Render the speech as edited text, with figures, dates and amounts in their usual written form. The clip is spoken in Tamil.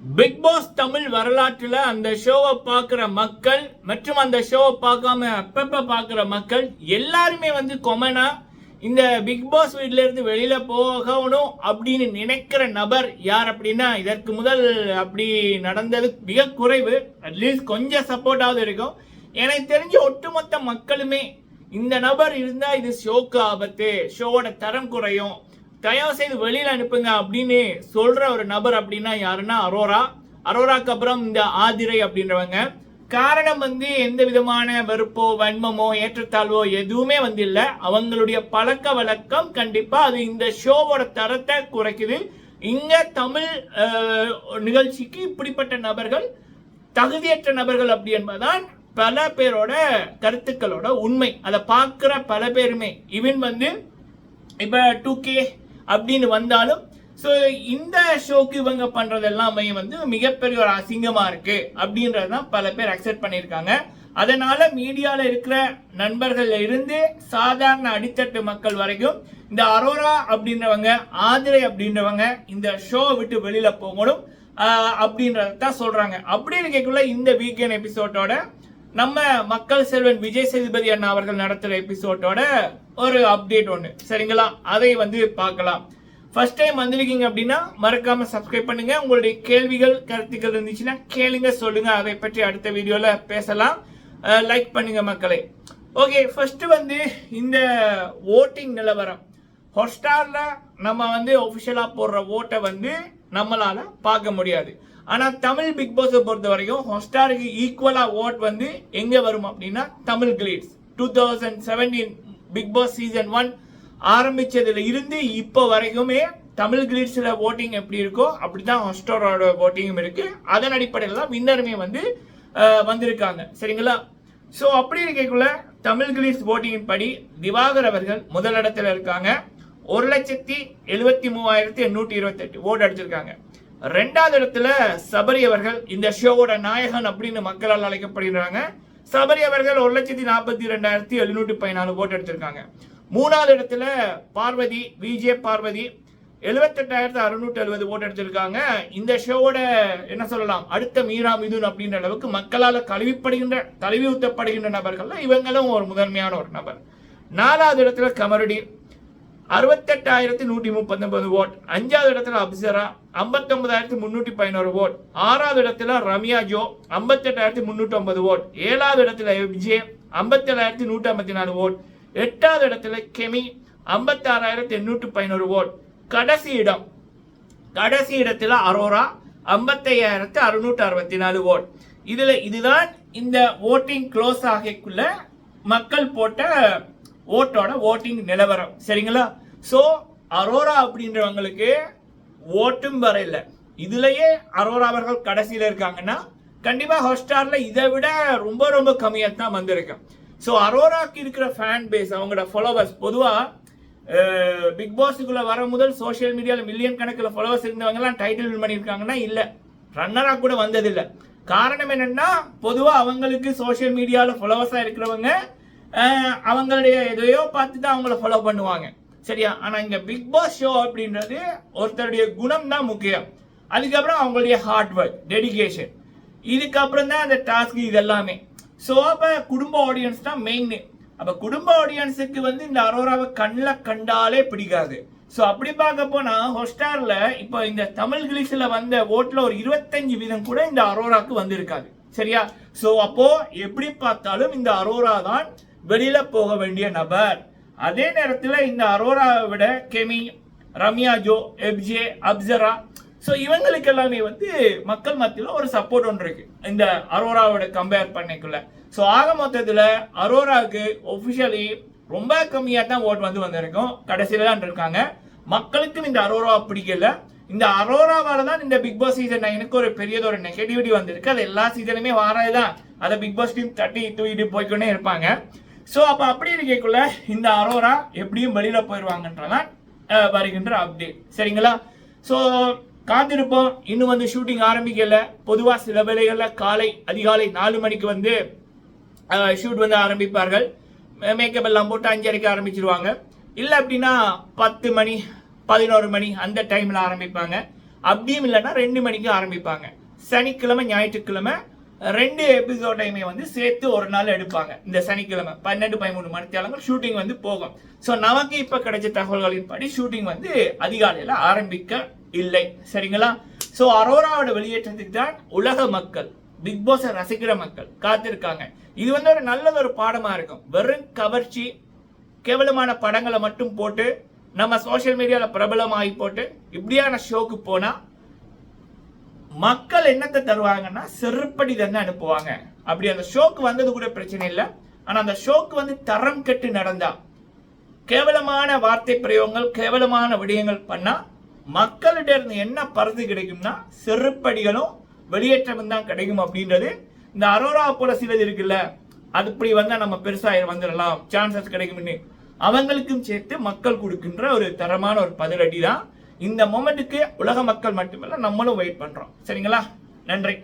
பிக் பாஸ் தமிழ் வரலாற்றில் அந்த ஷோவை பார்க்குற மக்கள் மற்றும் அந்த ஷோவை பார்க்காம அப்பப்ப பார்க்குற மக்கள் எல்லாருமே கொமனா இந்த பிக் பாஸ் வீட்டில இருந்து வெளியில போகணும் அப்படின்னு நினைக்கிற நபர் யார் அப்படின்னா, இதற்கு முதல் அப்படி நடந்தது மிக குறைவு. அட்லீஸ்ட் கொஞ்சம் சப்போர்ட்டாவது இருக்கும். எனக்கு தெரிஞ்ச ஒட்டுமொத்த மக்களுமே இந்த நபர் இருந்தா இது ஷோக்கு ஆபத்து, ஷோவோட தரம் குறையும், தயவு செய்து வெளியில அனுப்புங்க அப்படின்னு சொல்ற ஒரு நபர் அப்படின்னா யாருன்னா அரோராக்கு அப்புறம் இந்த ஆதிரை அப்படின்றவங்க. காரணம் எந்த விதமான வெறுப்போ வன்மமோ ஏற்றத்தாழ்வோ எதுவுமே இல்லை. அவங்களுடைய பழக்க வழக்கம் கண்டிப்பா அது இந்த ஷோவோட தரத்தை குறைக்குது. இங்க தமிழ் நிகழ்ச்சிக்கு இப்படிப்பட்ட நபர்கள் தகுதியற்ற நபர்கள் அப்படி என்பதுதான் பல பேரோட கருத்துக்களோட உண்மை. அதை பார்க்கிற பல பேருமே இவன் இப்ப 2K அப்படின்னு வந்தாலும் ஸோ இந்த ஷோக்கு இவங்க பண்றது எல்லாமே மிகப்பெரிய ஒரு அசிங்கமா இருக்கு அப்படின்றதான் பல பேர் அக்செப்ட் பண்ணியிருக்காங்க. அதனால மீடியால இருக்கிற நண்பர்கள்ல இருந்து சாதாரண அடித்தட்டு மக்கள் வரைக்கும் இந்த அரோரா அப்படின்றவங்க ஆதிரை அப்படின்றவங்க இந்த ஷோ விட்டு வெளியில போகணும் அப்படின்றதான் சொல்றாங்க. அப்படி இருக்கக்குள்ள இந்த வீக்கெண்ட் எபிசோடோட நம்ம மக்கள் செல்வன் விஜய் சேதுபதி அண்ணா அவர்கள் நடத்துற எபிசோடோட ஒரு அப்டேட் ஒன்று, சரிங்களா? அதை பார்க்கலாம். ஃபர்ஸ்ட் டைம் வந்திருக்கீங்க அப்படின்னா மறக்காம சப்ஸ்கிரைப் பண்ணுங்க. உங்களுடைய கேள்விகள் கருத்துக்கள் இருந்துச்சுன்னா கேளுங்க, சொல்லுங்க. அதை பற்றி அடுத்த வீடியோல பேசலாம். லைக் பண்ணுங்க மக்களே. ஓகே, ஃபர்ஸ்ட் இந்த ஓட்டிங் நிலவரம். ஹாட்ஸ்டார்ல நம்ம ஒபிஷியலா போடுற ஓட்டை நம்மளால பார்க்க முடியாது. ஆனா தமிழ் பிக் பாஸ் பொறுத்த வரைக்கும் ஹாட்ஸ்டாருக்கு ஈக்குவலா ஓட் எங்க வரும் அப்படின்னா Tamil Glitz 2017 Bigg Boss season 1 ஆரம்பிச்சதுல இருந்து இப்போ வரைக்குமே தமிழ் கிளிட்ஸ்ல ஓட்டிங் எப்படி இருக்கோ அப்படிதான் ஹாட்ஸ்டாரோட ஓட்டிங்கும் இருக்கு. அதன் அடிப்படையில் தான் வின்னருமே வந்திருக்காங்க, சரிங்களா? ஸோ அப்படி இருக்கக்குள்ள தமிழ் கிளிட்ஸ் ஓட்டிங்கின் படி திவாகர் அவர்கள் முதலிடத்துல இருக்காங்க. 1,73,828 ஓட் அடிச்சிருக்காங்க. ரெண்டாவது இடத்துல சபரி அவர்கள், இந்த ஷோவோட நாயகன் அப்படின்னு மக்களால் அழைக்கப்படுகிறாங்க. சபரி அவர்கள் 1,42,714 ஓட் அடிச்சிருக்காங்க. மூணாவது இடத்துல பார்வதி, விஜே பார்வதி 78,670 ஓட் அடிச்சிருக்காங்க. இந்த ஷோவோட என்ன சொல்லலாம், அடுத்த மீரா மிதுன் அப்படின்ற அளவுக்கு மக்களால் தழுவி ஊத்தப்படுகின்ற நபர்கள் இவங்களும் ஒரு முதன்மையான ஒரு நபர். நாலாவது இடத்துல கமருடி 68,139 ஓட். அஞ்சாவது இடத்துல அப்சரா 59,311 ஓட். ஆறாவது இடத்துல ரம்யா ஜோ 58,309 ஓட். ஏழாவது இடத்துல விஜய் 57,154 ஓட். எட்டாவது இடத்துல கெமி 56,811 ஓட். கடைசி இடத்துல அரோரா 55,664 ஓட். இதுதான் இந்த ஓட்டிங் க்ளோஸ் ஆகக்குள்ள மக்கள் போட்ட ஓட்டோட ஓட்டிங் நிலவரம், சரிங்களா? சோ அரோரா அப்படின்றவங்களுக்கு ஓட்டும் வரையில இதுலயே அரோரா அவர்கள் கடைசியில இருக்காங்கன்னா கண்டிப்பா ஹாட்ஸ்டார்ல இதை விட ரொம்ப ரொம்ப கம்மியா தான் வந்திருக்கு. ஸோ அரோராக்கு இருக்கிற ஃபேன் பேஸ், அவங்களோட ஃபாலோவர்ஸ், பொதுவாக பிக் பாஸுக்குள்ள வர முதல் சோசியல் மீடியாவில் மில்லியன் கணக்கில் ஃபாலோவர்ஸ் இருந்தவங்கலாம் டைட்டில் வின் பண்ணியிருக்காங்கன்னா இல்லை, ரன்னராக கூட வந்ததில்லை. காரணம் என்னன்னா பொதுவாக அவங்களுக்கு சோசியல் மீடியாவில் ஃபாலோவர்ஸாக இருக்கிறவங்க அவங்களுடைய எதையோ பார்த்து தான் அவங்கள ஃபாலோ பண்ணுவாங்க, சரியா? ஆனால் இங்கே பிக் பாஸ் ஷோ அப்படின்றது ஒருத்தருடைய குணம் தான் முக்கியம். அதுக்கப்புறம் அவங்களுடைய ஹார்ட் ஒர்க், டெடிகேஷன், இதுக்கப்புறம் தான் அந்த டாஸ்க் இது எல்லாமே. ஸோ அப்போ குடும்ப ஆடியன்ஸ் தான் மெயின். அப்போ குடும்ப ஆடியன்ஸுக்கு இந்த அரோராவை கண்ணில் கண்டாலே பிடிக்காது. ஸோ அப்படி பார்க்க போனா ஹாட்ஸ்டார்ல இப்போ இந்த தமிழ் கிளிஸ்ல வந்த ஓட்டுல ஒரு 25% கூட இந்த அரோராக்கு வந்திருக்காது, சரியா? ஸோ அப்போ எப்படி பார்த்தாலும் இந்த அரோரா தான் வெளியில போக வேண்டிய நபர். அதே நேரத்தில் இந்த அரோராவை விட கெமி, ரம்யா ஜோ, எப்ஜே, அப்சரா, ஸோ இவங்களுக்கு எல்லாமே மக்கள் மத்தியில் ஒரு சப்போர்ட் ஒன்று இருக்கு இந்த அரோராவோட கம்பேர் பண்ணிக்குள்ள. ஸோ ஆக மொத்தத்தில் அரோராவுக்கு ஒஃபிஷியலி ரொம்ப கம்மியாக தான் ஓட் வந்திருக்கும், கடைசியில தான் இருக்காங்க. மக்களுக்கும் இந்த அரோராவை பிடிக்கல. இந்த அரோராவால தான் இந்த பிக் பாஸ் சீசன் 9க்கு ஒரு பெரியதொரு நெகட்டிவிட்டி வந்திருக்கு. அது எல்லா சீசனுமே வாராதுதான், அதை பிக் பாஸ் டீம் தட்டி தூக்கிட்டு போய்க்கொண்டே இருப்பாங்க. ஸோ அப்போ அப்படி இருக்கக்குள்ள இந்த அரோரா எப்படியும் வெளியில போயிடுவாங்கன்றதான் வருகின்ற அப்டேட், சரிங்களா? ஸோ காத்திருப்போம். இன்னும் ஷூட்டிங் ஆரம்பிக்கல. பொதுவாக சில வேளைகளில் அதிகாலை 4 மணிக்கு ஷூட் ஆரம்பிப்பார்கள். மேக்கப் எல்லாம் போட்டு 5:30க்கு ஆரம்பிச்சிருவாங்க. இல்லை அப்படின்னா 10 மணி 11 மணி அந்த டைம்ல ஆரம்பிப்பாங்க. அப்படியும் இல்லைன்னா 2 மணிக்கு ஆரம்பிப்பாங்க. சனிக்கிழமை ஞாயிற்றுக்கிழமை 2 எபிசோடையுமே வந்து சேர்த்து ஒரு நாள் எடுப்பாங்க. இந்த சனிக்கிழமை 12-13 மணித்தியாலங்கள் ஷூட்டிங் வந்து போகும். ஸோ நமக்கு இப்ப கிடைச்ச தகவல்களின் படி ஷூட்டிங் வந்து அதிகாலையில ஆரம்பிக்க இல்லை. சரிங்களா? ஸோ அரோராவோட வெளியேற்றத்துக்கு தான் உலக மக்கள், பிக் பாஸை ரசிக்கிற மக்கள் காத்திருக்காங்க. இது வந்து ஒரு நல்ல ஒரு பாடமா இருக்கும். வெறும் கவர்ச்சி, கேவலமான படங்களை மட்டும் போட்டு நம்ம சோசியல் மீடியால பிரபலமாகி போட்டு இப்படியான ஷோக்கு போனா மக்கள் என்னத்தை தருவாங்கன்னா செருப்படி தானே அனுப்புவாங்க. அப்படி அந்த ஷோக்கு வந்தது கூட பிரச்சனை இல்லை. ஆனா அந்த ஷோக்கு வந்து தரம் கெட்டு நடந்தா, கேவலமான வார்த்தை பிரயோகங்கள், கேவலமான விடயங்கள் பண்ணா மக்கள்கிட்ட இருந்து என்ன பரிசு கிடைக்கும்னா செருப்படிகளும் வெளியேற்றமும் தான் கிடைக்கும். அப்படின்றது இந்த அரோரா போல சிலது இருக்குல்ல, அது இப்படி வந்தா நம்ம பெருசா வந்துடலாம், சான்சஸ் கிடைக்கும்னு அவங்களுக்கும் சேர்த்து மக்கள் கொடுக்கின்ற ஒரு தரமான ஒரு பதிலடி தான். இந்த மொமெண்ட்டுக்கு உலக மக்கள் மட்டுமல்ல நம்மளும் வெயிட் பண்றோம். சரிங்களா? நன்றி.